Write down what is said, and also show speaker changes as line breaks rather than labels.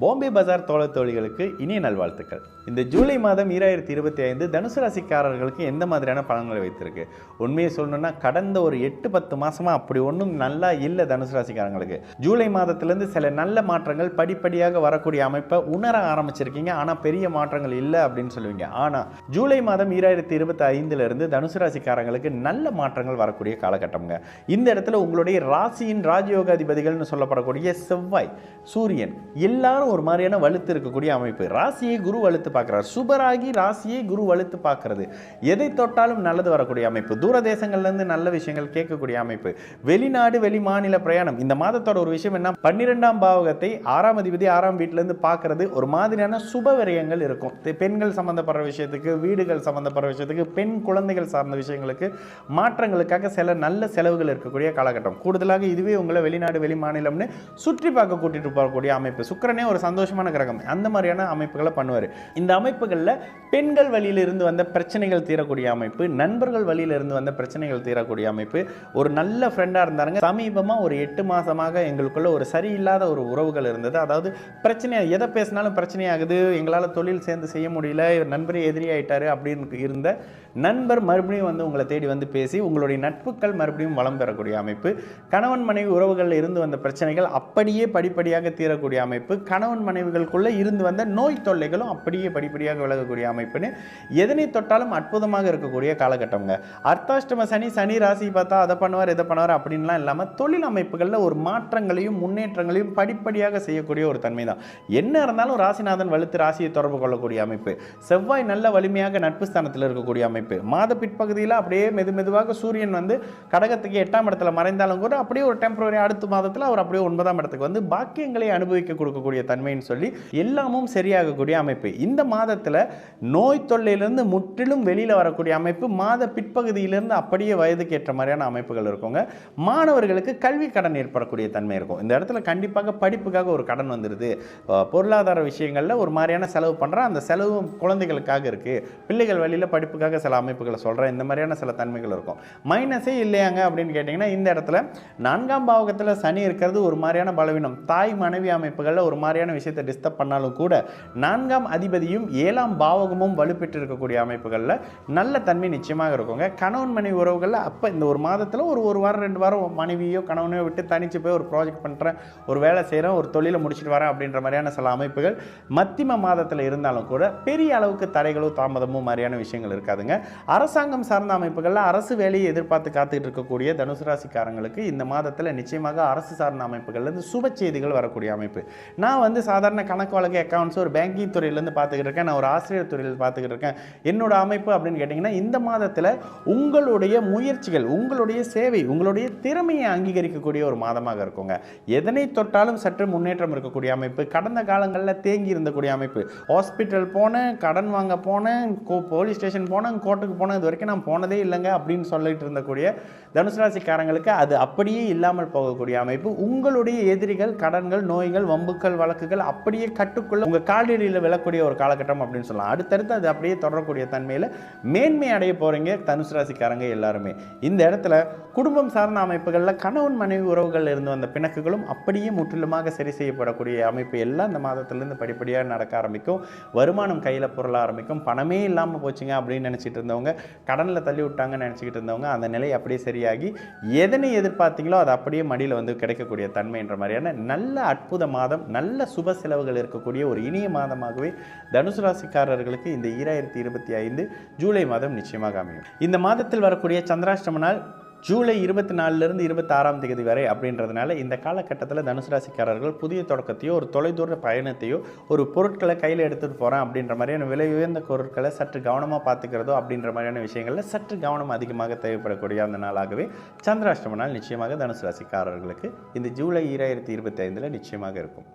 பாம்பே பஜார் தோழிகளுக்கு இனிய நல்வாழ்த்துக்கள். இந்த ஜூலை மாதம் 2025 தனுசு ராசிக்காரர்களுக்கு எந்த மாதிரியான பலன்களை வைத்திருக்கு? உண்மையை சொல்லணும்னா கடந்த ஒரு 8-10 மாசமா அப்படி ஒன்றும் நல்லா இல்லை தனுசு ராசிக்காரங்களுக்கு. ஜூலை மாதத்திலிருந்து சில நல்ல மாற்றங்கள் படிப்படியாக வரக்கூடிய அமைப்பை உணர ஆரம்பிச்சிருக்கீங்க. ஆனால் பெரிய மாற்றங்கள் இல்லை அப்படின்னு சொல்லுவீங்க. ஆனால் ஜூலை மாதம் 2025 தனுசு ராசிக்காரங்களுக்கு நல்ல மாற்றங்கள் வரக்கூடிய காலகட்டம்ங்க. இந்த இடத்துல உங்களுடைய ராசியின் ராஜயோகாதிபதிகள்னு சொல்லப்படக்கூடிய செவ்வாய், சூரியன் எல்லாரும் ஒரு மாதிரியான வலுத்து இருக்கக்கூடிய அமைப்பு. ராசியை குரு வலுத்து பார்க்கிறார். சுபராகி ராசியை குரு வலுத்து பார்க்கிறது. எதை தொட்டாலும் நல்லது வரக்கூடிய அமைப்பு. தூரதேசங்கள்ல இருந்து நல்ல விஷயங்கள் கேட்கக்கூடிய அமைப்பு. வெளிநாடு வெளி மாநில பிரயாணம். இந்த மாதத்தோட ஒரு விஷயம் என்ன, 12ஆம் பாவகத்தை 6ஆம் அதிபதி 6ஆம் வீட்டில இருந்து பார்க்கிறது. ஒரு மாதிரியான சுப விரயங்கள் இருக்கும். பெண்கள் சம்பந்தப்படுற விஷயத்துக்கு, வீடுகள் சம்பந்தப்படுற விஷயத்துக்கு, பெண் குழந்தைகள் சார்ந்த விஷயங்களுக்கு, மாற்றங்களுக்காக சில நல்ல செலவுகள் இருக்கக்கூடிய காலகட்டம். கூடுதலாக இதுவே உங்களை வெளிநாடு வெளி மாநிலம்னு சுற்றி பார்க்க கூட்டிட்டு போகக்கூடிய அமைப்பு. சுக்கிரனே ஒரு சந்தோஷமான கிரகம். அந்த மாதிரியான அமைப்புகளை பண்ணுவார். இந்த அமைப்புகளில் பெண்கள் வழியிலிருந்து வந்த பிரச்சனைகள் தீரக்கூடிய அமைப்பு, நண்பர்கள் வழியிலிருந்து வந்த பிரச்சனைகள் தீரக்கூடிய அமைப்பு. ஒரு நல்ல ஃப்ரெண்டாக இருந்தாருங்க. சமீபமாக ஒரு 8 மாதமாக எங்களுக்குள்ள ஒரு சரியில்லாத ஒரு உறவுகள் இருந்தது. அதாவது பிரச்சனை, எதை பேசினாலும் பிரச்சனையாகுது, எங்களால் தொழில் சேர்ந்து செய்ய முடியல, நண்பரே எதிரி ஆயிட்டாரு அப்படின்னு இருந்த நண்பர் மறுபடியும் வந்து உங்களை தேடி வந்து பேசி உங்களுடைய நட்புகள் மறுபடியும் வளம் பெறக்கூடிய அமைப்பு. கணவன் மனைவி உறவுகளில் இருந்து வந்த பிரச்சனைகள் அப்படியே படிப்படியாக தீரக்கூடிய அமைப்பு. கணவன் மனைவிகளுக்குள்ள இருந்து வந்த நோய் தொல்லைகளும் அப்படியே படிப்படியாக விலகக்கூடிய அமைப்புன்னு எதனை தொட்டாலும் அற்புதமாக இருக்கக்கூடிய காலகட்டம்ங்க. அர்த்தாஷ்டம சனி, சனி ராசி பார்த்தா அதை பண்ணுவார் இதை பண்ணுவார் அப்படின்லாம் இல்லாமல் தொழில் அமைப்புகளில் ஒரு மாற்றங்களையும் முன்னேற்றங்களையும் படிப்படியாக செய்யக்கூடிய ஒரு தன்மை தான். என்ன இருந்தாலும் ராசிநாதன் வலுத்து ராசியை தொடர்பு கொள்ளக்கூடிய அமைப்பு. செவ்வாய் நல்ல வலிமையாக நட்பு ஸ்தானத்தில் இருக்கக்கூடிய அமைப்பு. மாத பிற்பகுதியில் அப்படியே மெதுவாக சூரியன் வந்து கடகத்துக்கு 8ஆம் இடத்துல மறைந்தாலும் கூட அப்படியே ஒரு டெம்பரரி அடுத்த மாதத்தில் அவர் அப்படியே 9ஆம் இடத்துக்கு வந்து பாக்கியங்களை அனுபவிக்க கொடுக்கக்கூடிய தன்மைன்னு சொல்லி எல்லாமும் சரியாகக்கூடிய அமைப்பு. இந்த மாதத்தில் நோய் தொல்லையிலிருந்து முற்றிலும் வெளியில் வரக்கூடிய அமைப்பு. மாத பிற்பகுதியிலிருந்து அப்படியே வயதுக்கு ஏற்ற மாதிரியான அமைப்புகள் இருக்குங்க. மாணவர்களுக்கு கல்வி கடன் ஏற்படக்கூடிய தன்மை இருக்கும். இந்த இடத்துல கண்டிப்பாக படிப்புக்காக ஒரு கடன் வந்துடுது. பொருளாதார விஷயங்களில் ஒரு மாதிரியான செலவு பண்ணுற அந்த செலவு குழந்தைகளுக்காக இருக்குது. பிள்ளைகள் வழியில் படிப்புக்காக சில அமைப்புகளை சொல்கிறேன். இந்த மாதிரியான சில தன்மைகள் இருக்கும். மைனஸே இல்லையாங்க அப்படின்னு கேட்டிங்கன்னா இந்த இடத்துல 4ஆம் பாவகத்தில் சனி இருக்கிறது ஒரு மாதிரியான பலவீனம். தாய் மனைவி அமைப்புகளில் ஒரு மாதிரியான விஷயத்தை டிஸ்டர்ப் பண்ணாலும் கூட 4ஆம் அதிபதியும் 7ஆம் பாவகமும் வலுப்பெற்று இருக்கக்கூடிய அமைப்புகளில் நல்ல தன்மை நிச்சயமாக இருக்குங்க. கணவன் மனைவி உறவுகளில் அப்போ இந்த ஒரு மாதத்தில் ஒரு வாரம் 2 வாரம் மனைவியோ கணவனையோ விட்டு தனிச்சு போய் ஒரு ப்ராஜெக்ட் பண்ணுறேன், ஒரு வேலை செய்கிறேன், ஒரு தொழிலை முடிச்சுட்டு வரேன் அப்படின்ற மாதிரியான சில அமைப்புகள் மத்தியம மாதத்தில் இருந்தாலும் கூட பெரிய அளவுக்கு தடைகளோ தாமதமோ மாதிரியான விஷயங்கள் இருக்காதுங்க. அரசாங்கம் சார்ந்த அமைப்புகளில் அரசு வேலையை எதிர்பார்த்து காத்துக்கிட்டு இருக்கக்கூடிய தனுசு ராசிக்காரங்களுக்கு இந்த மாதத்தில் நிச்சயமாக அரசு சார்ந்த அமைப்புகள்லேருந்து சுப செய்திகள் வரக்கூடிய அமைப்பு. நான் வந்து சாதாரண கணக்கு வழக்கு அக்கௌண்ட்ஸ் ஒரு பேங்கிங் துறையிலேருந்து பார்த்துக்கிட்டு இருக்கேன், நான் ஒரு ஆசிரியர் துறையில் பார்த்துக்கிட்டு இருக்கேன். என்னோட அமைப்பு அப்படின்னு கேட்டிங்கன்னா இந்த மாதத்தில் உங்களுடைய முயற்சிகள், உங்களுடைய சேவை, உங்களுடைய திறமையை அங்கீகரிக்கக்கூடிய ஒரு மாதமாக இருக்குங்க. எதனை தொட்டாலும் சற்று முன்னேற்றம் இருக்கக்கூடிய அமைப்பு. கடந்த காலங்களில் தேங்கி இருந்தக்கூடிய அமைப்பு. ஹாஸ்பிட்டல் போனேன், கடன் வாங்க போனேன், போலீஸ் ஸ்டேஷன் போனேன், கோர்ட்டுக்கு போனேன், இது வரைக்கும் நான் போனதே இல்லைங்க அப்படின்னு சொல்லிட்டு இருந்தக்கூடிய தனுசு ராசிக்காரங்களுக்கு அது அப்படியே இல்லாமல் போகக்கூடிய அமைப்பு. உங்களுடைய எதிரிகள், கடன்கள், நோய்கள், வம்புக்கள், வழக்குகள் அப்படியே கட்டுக்குள்ள உங்கள் காலடியில் விழக்கூடிய ஒரு காலகட்டம் அப்படின்னு சொல்லலாம். அடுத்தடுத்து அது அப்படியே தொடரக்கூடிய தன்மையில் மேன்மை அடைய போகிறீங்க தனுசு ராசிக்காரங்க எல்லாருமே. இந்த இடத்துல குடும்பம் சார்ந்த அமைப்புகளில் கணவன் மனைவி உறவுகள் இருந்து வந்த பிணக்குகளும் அப்படியே முற்றிலுமாக சரி செய்யப்படக்கூடிய அமைப்பு எல்லாம் இந்த மாதத்திலிருந்து படிப்படியாக நடக்க ஆரம்பிக்கும். வருமானம் கையில் பொருள ஆரம்பிக்கும். பணமே இல்லாமல் போச்சுங்க அப்படின்னு நினச்சிட்டு இருந்தவங்க, கடனில் தள்ளி விட்டாங்கன்னு நினச்சிக்கிட்டு இருந்தவங்க அந்த நிலை அப்படியே சரியாகி எதனை எதிர்பார்த்தீங்களோ அது அப்படியே மடியில் வந்து கிடைக்கக்கூடிய தன்மைன்ற மாதிரியான நல்ல அற்புத மாதம், நல்ல சுப செலவுகள் இருக்கக்கூடிய ஒரு இனிய மாதமாகவே தனுசு ராசிக்காரர்களுக்கு இந்த 2025 ஜூலை மாதம் நிச்சயமாக அமையும். இந்த மாதத்தில் வரக்கூடிய சந்திராஷ்டம நாள் ஜூலை 24 26ஆம் தேதி வரை அப்படின்றதுனால இந்த காலகட்டத்தில் தனுசு ராசிக்காரர்கள் புதிய தொடக்கத்தையோ ஒரு தொலைதூர பயணத்தையோ ஒரு பொருட்களை கையில் எடுத்துகிட்டு போகிறேன் அப்படின்ற மாதிரியான விலை உயர்ந்த பொருட்களை சற்று கவனமாக பார்த்துக்கிறதோ அப்படின்ற மாதிரியான விஷயங்களில் சற்று கவனம் அதிகமாக தேவைப்படக்கூடிய அந்த நாளாகவே சந்திராஷ்டம நாள் நிச்சயமாக தனுசு ராசிக்காரர்களுக்கு இந்த ஜூலை 2025 நிச்சயமாக இருக்கும்.